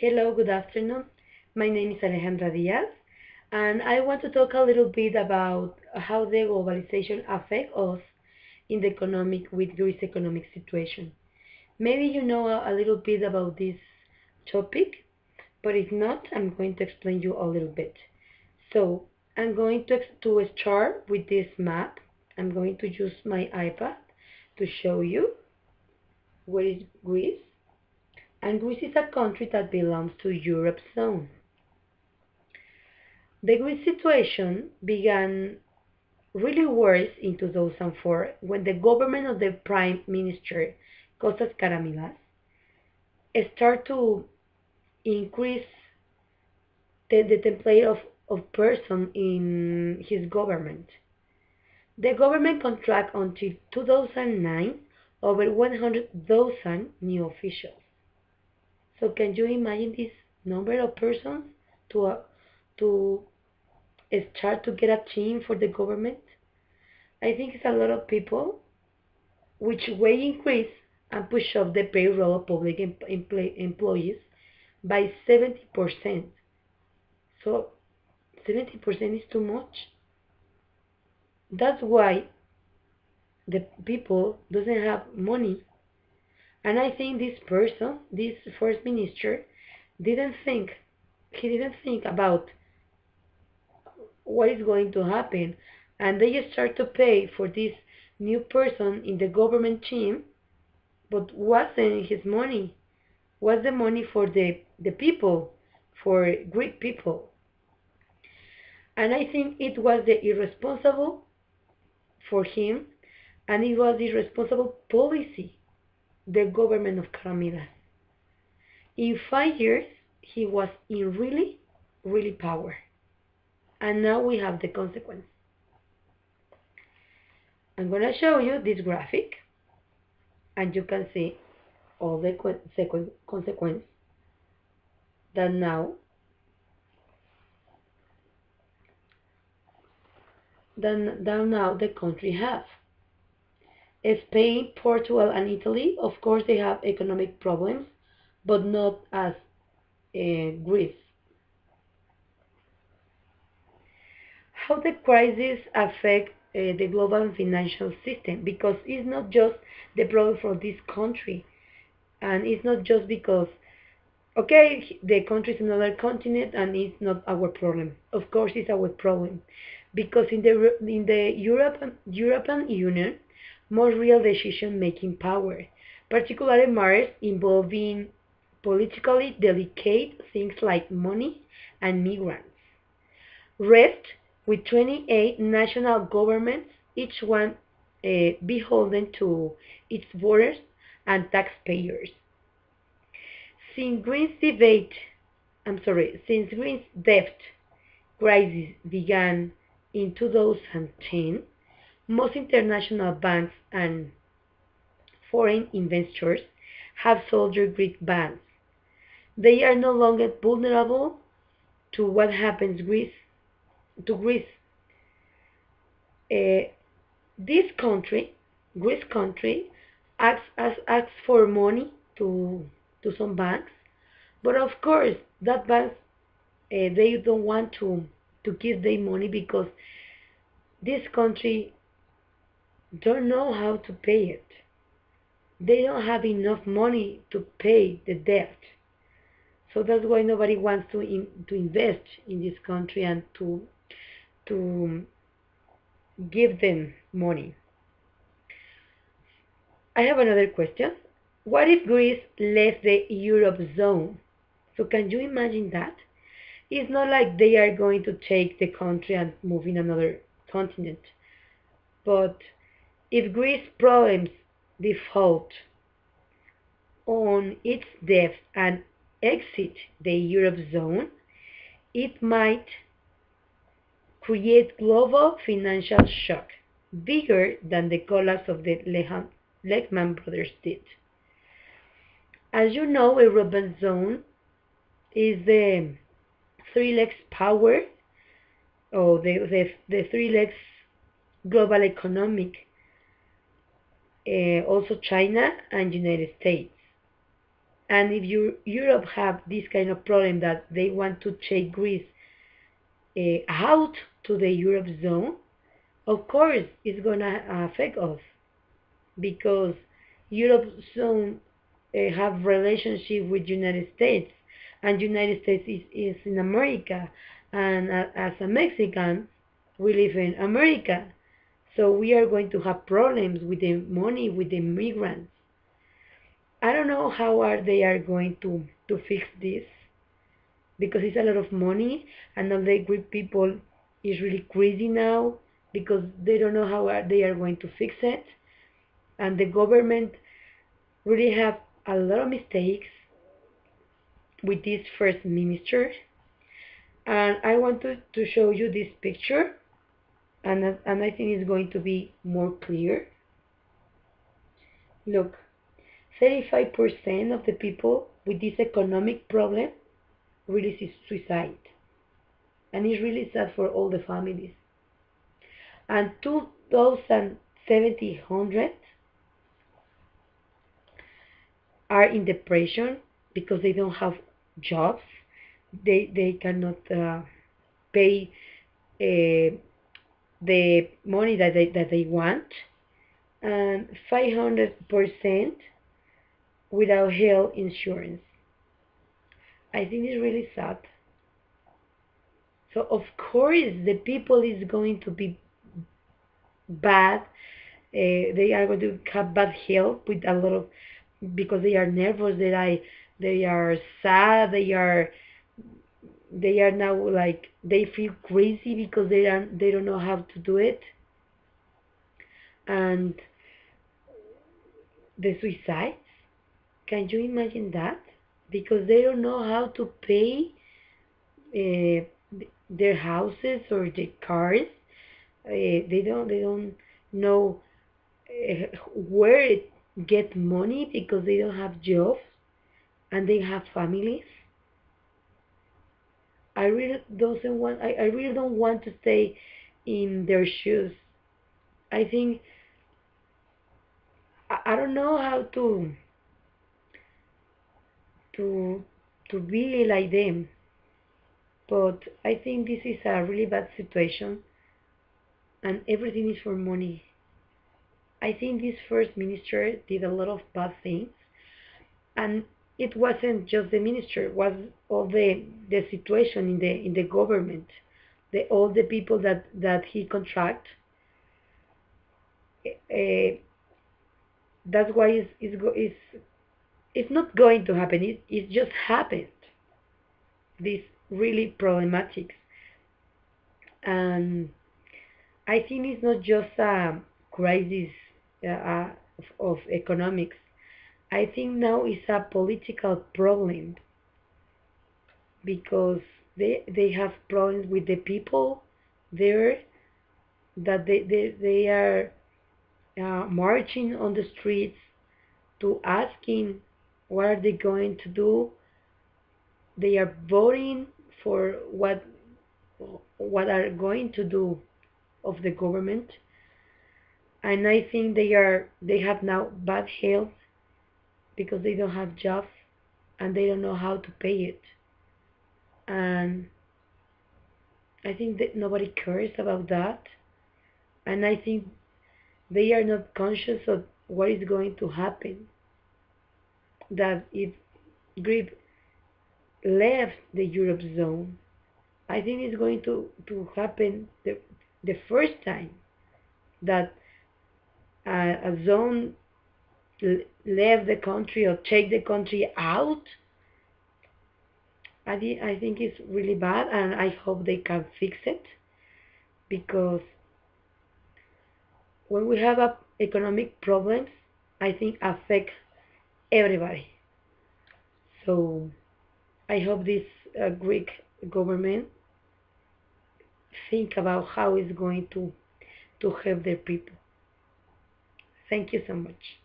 Hello, good afternoon. My name is Alejandra Diaz, and I want to talk a little bit about how the globalization affects us in the economic with Greece economic situation. Maybe you know a little bit about this topic, but if not, I'm going to explain you a little bit. So I'm going to start with this map. I'm going to use my iPad to show you where is Greece. And Greece is a country that belongs to Europe zone. The Greece situation began really worse in 2004 when the government of the Prime Minister Kostas Karamilas started to increase the template of person in his government. The government contract until 2009 over 100,000 new officials. So can you imagine this number of persons to to start to get a team for the government? I think it's a lot of people which way increase and push up the payroll of public employees by 70%. So 70% is too much. That's why the people doesn't have money. And I think this person, this first minister, didn't think. He didn't think about what is going to happen. And they just start to pay for this new person in the government team, but wasn't his money. Was the money for the people, for Greek people. And I think it was the irresponsible for him, and it was irresponsible policy, the government of Karamidas. In 5 years, he was in really power. And now we have the consequence. I'm going to show you this graphic, and you can see all the consequence that now the country have. Spain, Portugal, and Italy, of course, they have economic problems, but not as Greece. How the crisis affect the global financial system? Because it's not just the problem for this country, and it's not just because okay, the country is another continent and it's not our problem. Of course, it's our problem because in the European Union, more real decision making power, particularly matters involving politically delicate things like money and migrants. Rest with 28 national governments, each one beholden to its borders and taxpayers. Since Green's debate, since Green's debt crisis began in 2010, most international banks and foreign investors have sold their Greek bonds. They are no longer vulnerable to what happens to Greece. Uh, this country, Greece country, asks for money to some banks, but of course that banks they don't want to give their money because this country don't know how to pay it. They don't have enough money to pay the debt. So that's why nobody wants to invest in this country and to give them money. I have another question. What if Greece left the Europe zone? So can you imagine that? It's not like they are going to take the country and move in another continent. But if Greece problems default on its debt and exit the Europe zone, it might create global financial shock bigger than the collapse of the Lehman Brothers did. As you know, a European zone is the three legs power or the three legs global economic, also China and United States. And if Europe have this kind of problem that they want to take Greece out to the Europe zone, of course it's gonna affect us because Europe zone have relationship with United States, and United States is in America, and as a Mexican, we live in America, so we are going to have problems with the money with the migrants. I don't know how are going to fix this because it's a lot of money, and all the Greek people is really crazy now because they don't know how they are going to fix it, and the government really have a lot of mistakes with this first minister. And I want to show you this picture, and I think it's going to be more clear. Look, 35% of the people with this economic problem really suicide, and it's really sad for all the families. And 2,700 are in depression because they don't have jobs. They cannot pay uh, the money that they want, and 500% without health insurance. I think it's really sad. So of course the people is going to be bad. They are going to have bad health with a lot of because they are nervous. They are sad. They are now like they feel crazy because they don't know how to do it, and the suicides. Can you imagine that? Because they don't know how to pay uh, their houses or their cars. They don't know where get money because they don't have jobs and they have families. I really don't want to stay in their shoes. I think I don't know how to to be like them, but I think this is a really bad situation and everything is for money. I think this first minister did a lot of bad things, and it wasn't just the minister; it was all the situation in the government, the all the people that he contract. Uh, that's why it's not going to happen. It just happened. This really problematic, and I think it's not just a crisis of economics. I think now it's a political problem because they have problems with the people there that they are marching on the streets to asking what are they going to do. They are voting for what are going to do of the government, and I think they have now bad health because they don't have jobs and they don't know how to pay it. And I think that nobody cares about that, and I think they are not conscious of what is going to happen. That if Greece left the Europe zone, I think it's going to happen the first time that a zone left the country or take the country out. I think it's really bad, and I hope they can fix it because when we have economic problems, I think affect everybody. So I hope this Greek government think about how it's going to help their people. Thank you so much.